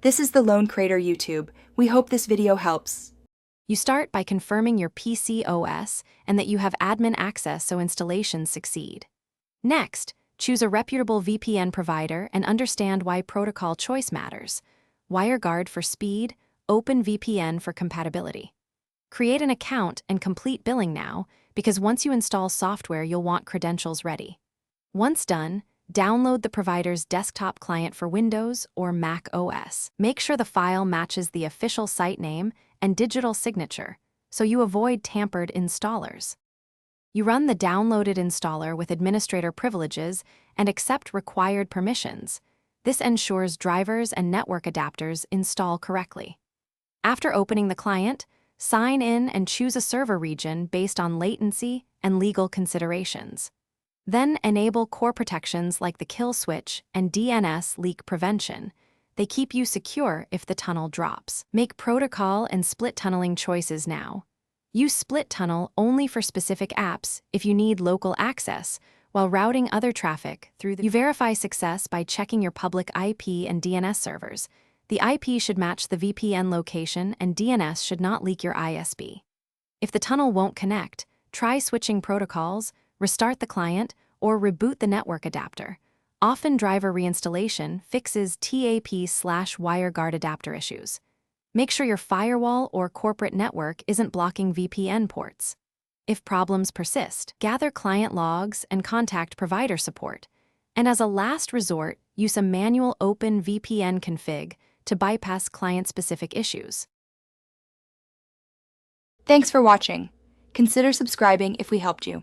This is the Lone Crater YouTube. We hope this video helps. You start by confirming your PC OS and that you have admin access so installations succeed. Next, choose a reputable VPN provider and understand why protocol choice matters. WireGuard for speed, OpenVPN for compatibility. Create an account and complete billing now, because once you install software, you'll want credentials ready. Once done, download the provider's desktop client for Windows or Mac OS. Make sure the file matches the official site name and digital signature, so you avoid tampered installers. You run the downloaded installer with administrator privileges and accept required permissions. This ensures drivers and network adapters install correctly. After opening the client, sign in and choose a server region based on latency and legal considerations. Then enable core protections like the kill switch and DNS leak prevention. They keep you secure if the tunnel drops. Make protocol and split tunneling choices now. Use split tunnel only for specific apps if you need local access, while routing other traffic through You verify success by checking your public IP and DNS servers. The IP should match the VPN location and DNS should not leak your ISP. If the tunnel won't connect, try switching protocols, restart the client, or reboot the network adapter. Often driver reinstallation fixes TAP/WireGuard adapter issues. Make sure your firewall or corporate network isn't blocking VPN ports. If problems persist, gather client logs and contact provider support. And as a last resort, use a manual OpenVPN config to bypass client-specific issues. Thanks for watching. Consider subscribing if we helped you.